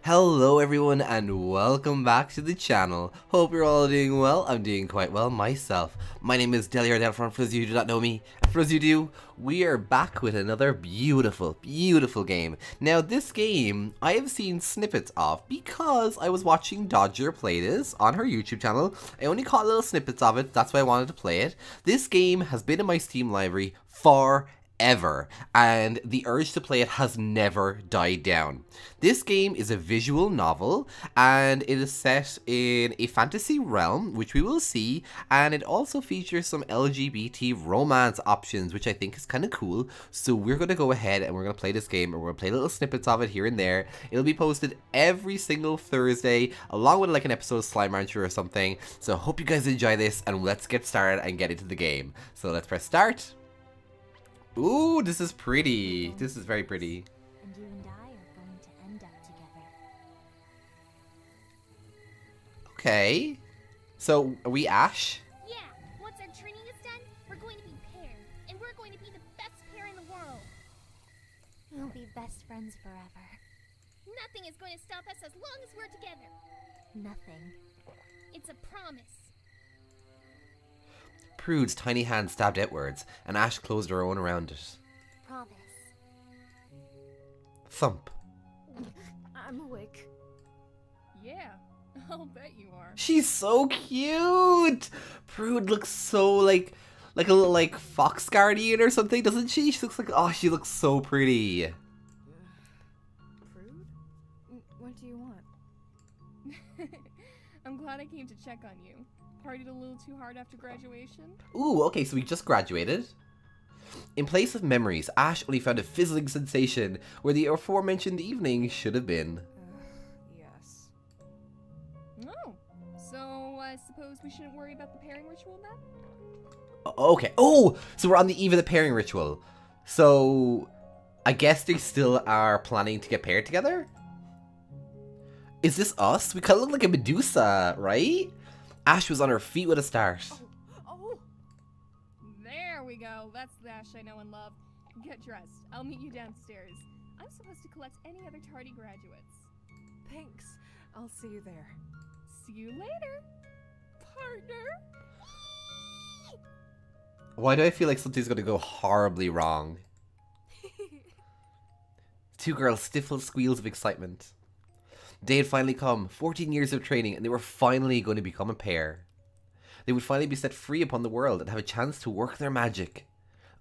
Hello everyone and welcome back to the channel. Hope you're all doing well. I'm doing quite well myself. My name is Delphron for those of you who do not know me. And for those of you who do, we are back with another beautiful game. Now this game I have seen snippets of because I was watching Dodger play this on her YouTube channel. I only caught little snippets of it, that's why I wanted to play it. This game has been in my Steam library for ever, and the urge to play it has never died down. This game is a visual novel and it is set in a fantasy realm, which we will see, and it also features some LGBT romance options, which I think is kind of cool. So we're going to go ahead and we're going to play this game, and we're going to play little snippets of it here and there. It'll be posted every single Thursday along with like an episode of Slime Rancher or something. So I hope you guys enjoy this, and let's get started and get into the game. So let's press start. Ooh, this is pretty. This is very pretty. And you and I are going to end up together. Okay. So, are we Ash? Yeah, once our training is done, we're going to be paired, and we're going to be the best pair in the world. We'll be best friends forever. Nothing is going to stop us as long as we're together. Nothing. It's a promise. Prude's tiny hand stabbed outwards, and Ash closed her own around it. Promise. Thump. I'm awake. Yeah, I'll bet you are. She's so cute! Prude looks so like a little like fox guardian or something, doesn't she? She looks like, oh, she looks so pretty. Karud? What do you want? I'm glad I came to check on you. Partied a little too hard after graduation? Ooh, okay, so we just graduated. In place of memories, Ash only found a fizzling sensation where the aforementioned evening should have been. Yes. Oh, so I suppose we shouldn't worry about the pairing ritual then? Okay. Oh, so we're on the eve of the pairing ritual. So, I guess they still are planning to get paired together? Is this us? We kind of look like a Medusa, right? Ash was on her feet with a start. Oh! There we go. That's the Ash I know and love. Get dressed. I'll meet you downstairs. I'm supposed to collect any other tardy graduates. Thanks. I'll see you there. See you later, partner. Why do I feel like something's going to go horribly wrong? Two girls stifled squeals of excitement. Day had finally come, 14 years of training, and they were finally going to become a pair. They would finally be set free upon the world and have a chance to work their magic.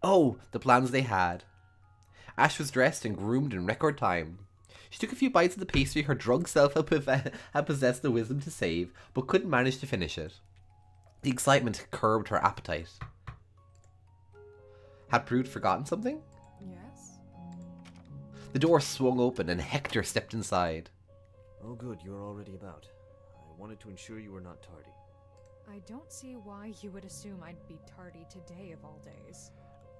Oh, the plans they had. Ash was dressed and groomed in record time. She took a few bites of the pastry her drunk self had possessed the wisdom to save, but couldn't manage to finish it. The excitement curbed her appetite. Had Prude forgotten something? Yes? The door swung open and Hector stepped inside. Oh good, you're already about. I wanted to ensure you were not tardy. I don't see why you would assume I'd be tardy today of all days.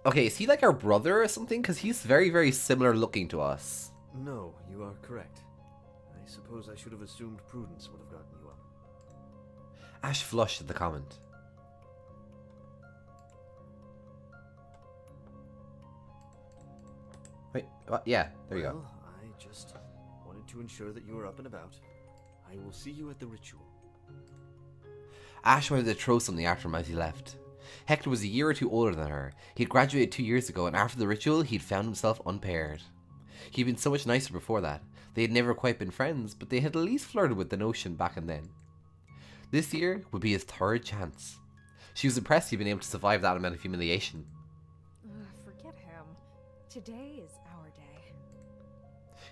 Okay, is he like our brother or something? Because he's very similar looking to us. No, you are correct. I suppose I should have assumed prudence would have gotten you up. Ash flushed at the comment. Wait, what? Yeah, there you go. Well, I just wanted to ensure that you were up and about. I will see you at the ritual. Ash wanted to throw something after him as he left. Hector was a year or two older than her. He had graduated 2 years ago, and after the ritual, he'd found himself unpaired. He'd been so much nicer before that. They had never quite been friends, but they had at least flirted with the notion back and then. This year would be his third chance. She was impressed he'd been able to survive that amount of humiliation. Forget him. Today is our day.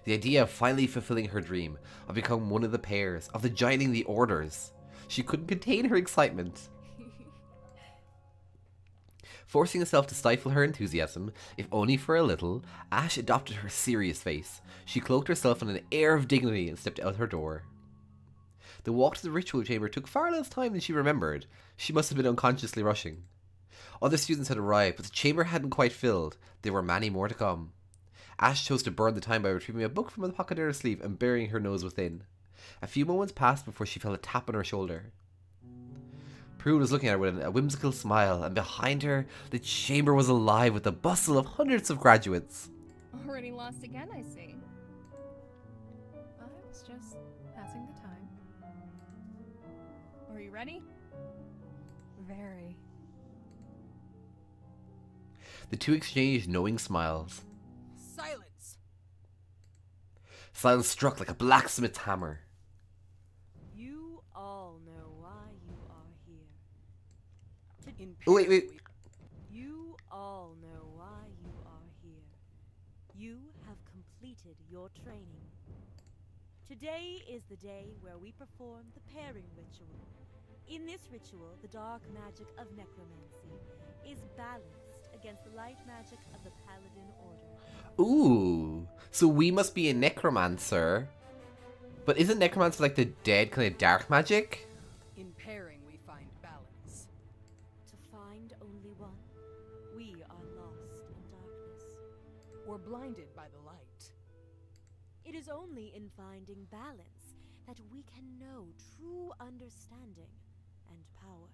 The idea of finally fulfilling her dream, of becoming one of the pairs, of joining the orders. She couldn't contain her excitement. Forcing herself to stifle her enthusiasm, if only for a little, Ash adopted her serious face. She cloaked herself in an air of dignity and stepped out her door. The walk to the ritual chamber took far less time than she remembered. She must have been unconsciously rushing. Other students had arrived, but the chamber hadn't quite filled. There were many more to come. Ash chose to burn the time by retrieving a book from the pocket of her sleeve and burying her nose within. A few moments passed before she felt a tap on her shoulder. Prude was looking at her with a whimsical smile, and behind her, the chamber was alive with the bustle of hundreds of graduates. Already lost again, I see. I'm was just passing the time. Are you ready? Very. The two exchanged knowing smiles. Silence! Silence struck like a blacksmith's hammer. You all know why you are here. In Oh, wait. You all know why you are here. You have completed your training. Today is the day where we perform the pairing ritual. In this ritual, the dark magic of necromancy is balanced against the light magic of the Paladin Order. Ooh, so we must be a necromancer. But isn't necromancer like the dead kind of dark magic? In pairing, we find balance. To find only one, we are lost in darkness. Or blinded by the light. It is only in finding balance that we can know true understanding and power.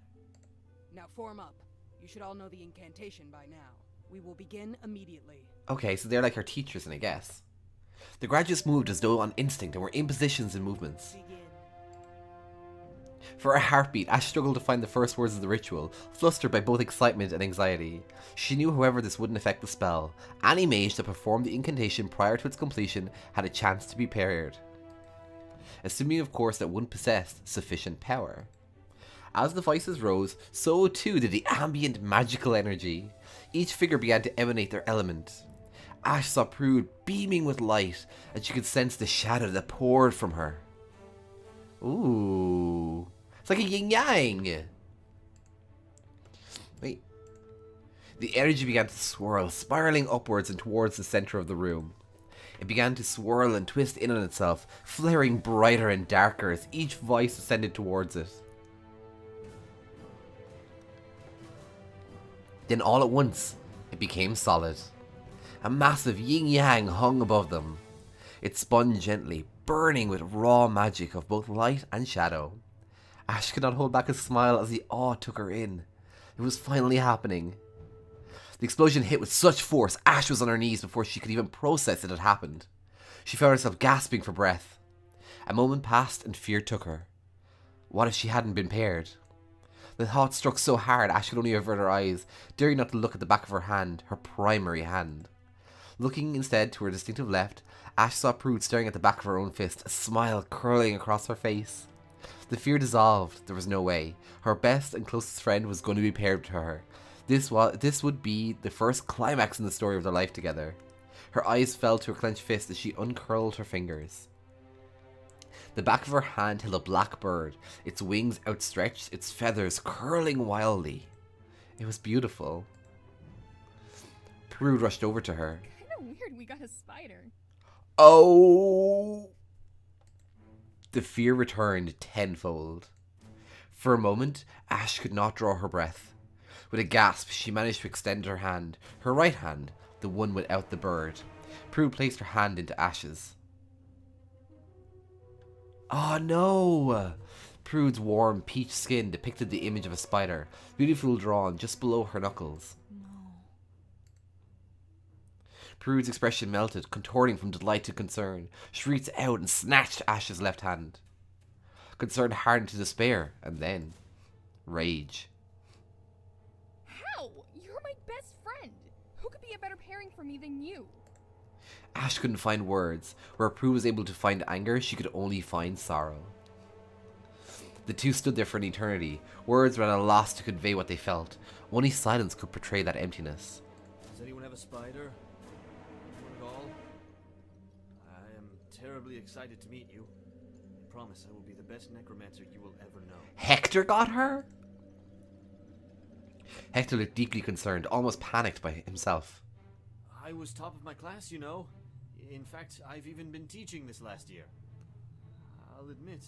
Now form up. You should all know the incantation by now. We will begin immediately. Okay, so they're like our teachers, and I guess. The graduates moved as though on instinct and were in positions and movements. Begin. For a heartbeat, Ash struggled to find the first words of the ritual, flustered by both excitement and anxiety. She knew, however, this wouldn't affect the spell. Any mage that performed the incantation prior to its completion had a chance to be paired. Assuming, of course, that one possessed sufficient power. As the voices rose, so too did the ambient magical energy. Each figure began to emanate their element. Ash saw Karud beaming with light, and she could sense the shadow that poured from her. Ooh. It's like a yin-yang. Wait. The energy began to swirl, spiraling upwards and towards the center of the room. It began to swirl and twist in on itself, flaring brighter and darker as each voice ascended towards it. Then all at once, it became solid. A massive yin-yang hung above them. It spun gently, burning with raw magic of both light and shadow. Ash could not hold back a smile as the awe took her in. It was finally happening. The explosion hit with such force, Ash was on her knees before she could even process it had happened. She found herself gasping for breath. A moment passed and fear took her. What if she hadn't been paired? The thought struck so hard Ash could only avert her eyes, daring not to look at the back of her hand, her primary hand. Looking instead to her distinctive left, Ash saw Karud staring at the back of her own fist, a smile curling across her face. The fear dissolved. There was no way. Her best and closest friend was going to be paired to her. This would be the first climax in the story of their life together. Her eyes fell to her clenched fist as she uncurled her fingers. The back of her hand held a black bird, its wings outstretched, its feathers curling wildly. It was beautiful. Karud rushed over to her. Kinda weird we got a spider. Oh! The fear returned tenfold. For a moment, Ash could not draw her breath. With a gasp, she managed to extend her hand, her right hand, the one without the bird. Karud placed her hand into Ash's. Oh no! Karud's warm peach skin depicted the image of a spider, beautifully drawn just below her knuckles. Karud's expression melted, contorting from delight to concern. She reached out and snatched Ash's left hand. Concern hardened to despair, and then rage. How? You're my best friend. Who could be a better pairing for me than you? Ash couldn't find words. Where Karud was able to find anger, she could only find sorrow. The two stood there for an eternity. Words were at a loss to convey what they felt. Only silence could portray that emptiness. Does anyone have a spider? Anyone at all? I am terribly excited to meet you. I promise I will be the best necromancer you will ever know. Hector got her? Hector looked deeply concerned, almost panicked by himself. I was top of my class, you know. In fact, I've even been teaching this last year. I'll admit,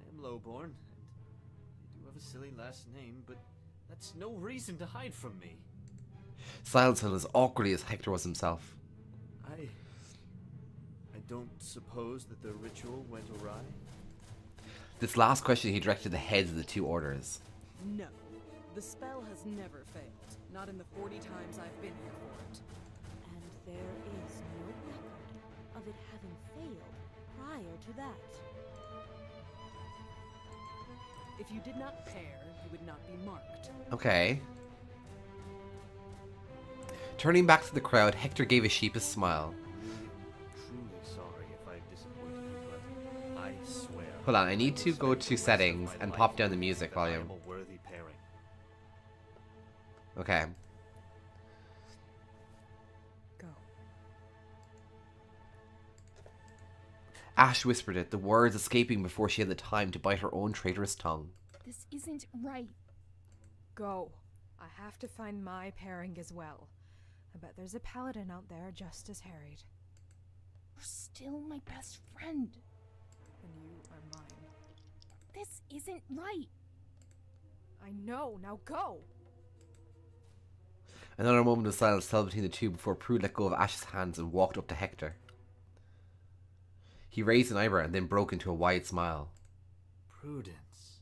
I am lowborn, and I do have a silly last name, but that's no reason to hide from me. Silence held as awkwardly as Hector was himself. I don't suppose that the ritual went awry? This last question he directed at the heads of the two orders. No. The spell has never failed. Not in the 40 times I've been here for it. And there is no record of it having failed prior to that. If you did not pair, you would not be marked. Okay. Turning back to the crowd, Hector gave a sheepish smile. Truly sorry if I've disappointed you, but I swear. Hold on, I need to go to settings of my and life pop down the music that I volume. am a worthy pairing. Okay. Go. Ash whispered it, the words escaping before she had the time to bite her own traitorous tongue. This isn't right. Go. I have to find my pairing as well. I bet there's a paladin out there just as harried. You're still my best friend. And you are mine. This isn't right. I know, now go! Another moment of silence fell between the two before Prue let go of Ash's hands and walked up to Hector. He raised an eyebrow and then broke into a wide smile. Prudence.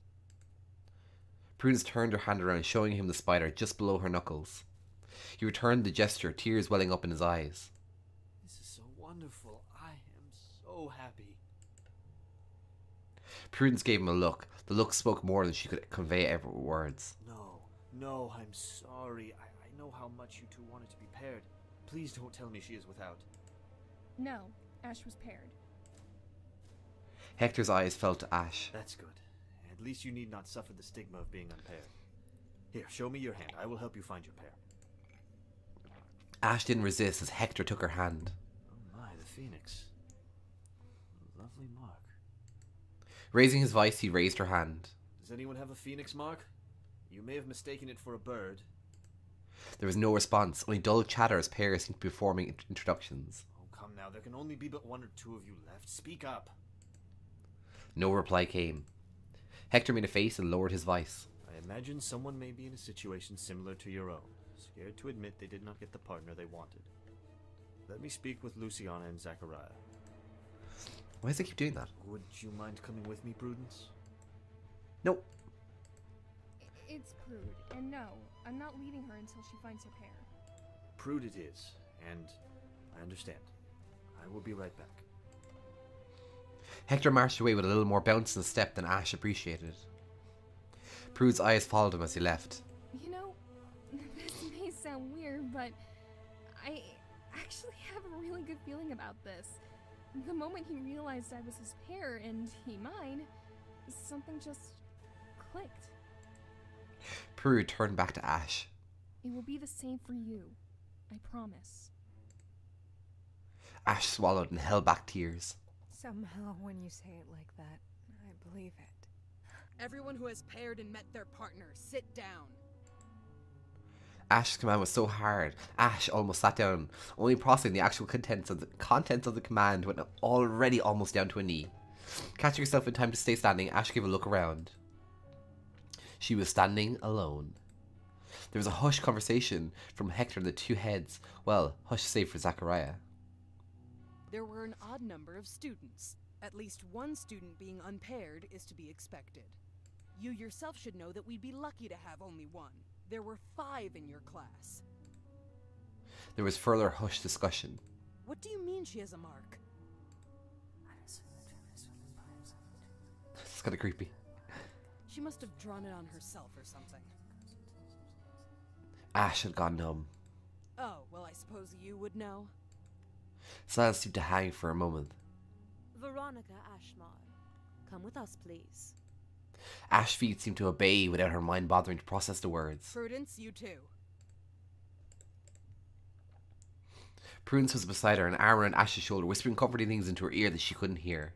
Prudence turned her hand around, showing him the spider just below her knuckles. He returned the gesture, tears welling up in his eyes. This is so wonderful. I am so happy. Prudence gave him a look. The look spoke more than she could convey ever with words. No, I'm sorry. I know how much you two wanted to be paired. Please don't tell me she is without. No, Ash was paired. Hector's eyes fell to Ash. That's good. At least you need not suffer the stigma of being unpaired. Here, show me your hand. I will help you find your pair. Ash didn't resist as Hector took her hand. Oh my, the phoenix. A lovely mark. Raising his voice, he raised her hand. Does anyone have a phoenix mark? You may have mistaken it for a bird. There was no response, only dull chatter as pairs seemed to be forming introductions. Oh, come now. There can only be but one or two of you left. Speak up. No reply came. Hector made a face and lowered his voice. I imagine someone may be in a situation similar to your own, scared to admit they did not get the partner they wanted. Let me speak with Luciana and Zachariah. Why does he keep doing that? Would you mind coming with me, Prudence? Nope. It's Prude, and no, I'm not leaving her until she finds her pair. Prude it is, and I understand. I will be right back. Hector marched away with a little more bounce in his step than Ash appreciated. Prude's eyes followed him as he left. You know, this may sound weird, but I actually have a really good feeling about this. The moment he realized I was his pair and he mine, something just clicked. Prude turned back to Ash. It will be the same for you. I promise. Ash swallowed and held back tears. Somehow, when you say it like that, I believe it. Everyone who has paired and met their partner, sit down. Ash's command was so hard, Ash almost sat down, only processing the actual contents of the command when already almost down to a knee. Catching herself in time to stay standing, Ash gave a look around. She was standing alone. There was a hushed conversation from Hector and the two heads. Well, hushed save for Zachariah. There were an odd number of students. At least one student being unpaired is to be expected. You yourself should know that we'd be lucky to have only one. There were 5 in your class. There was further hushed discussion. What do you mean she has a mark? It's kind of creepy. She must have drawn it on herself or something. Ash had gone numb. Oh, well, I suppose you would know. Silence seemed to hang for a moment. Veronica Ashmar, come with us, please. Ash's feet seemed to obey without her mind bothering to process the words. Prudence, you too. Prudence was beside her, an arm around Ash's shoulder, whispering comforting things into her ear that she couldn't hear.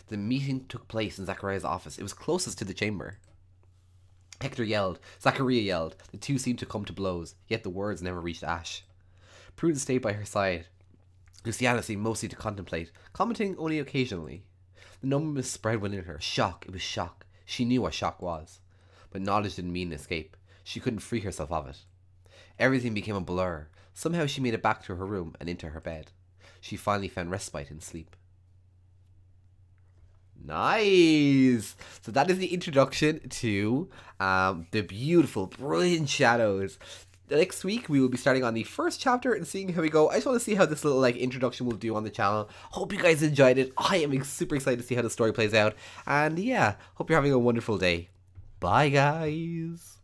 The meeting took place in Zachariah's office. It was closest to the chamber. Hector yelled. Zachariah yelled. The two seemed to come to blows, yet the words never reached Ash. Prudence stayed by her side. Luciana seemed mostly to contemplate, commenting only occasionally. The numbness spread within her. Shock. It was shock. She knew what shock was. But knowledge didn't mean escape. She couldn't free herself of it. Everything became a blur. Somehow she made it back to her room and into her bed. She finally found respite in sleep. Nice! So that is the introduction to the beautiful, brilliant shadows. Next week, we will be starting on the first chapter and seeing how we go. I just want to see how this little like introduction will do on the channel. Hope you guys enjoyed it. I am super excited to see how the story plays out. And yeah, hope you're having a wonderful day. Bye, guys.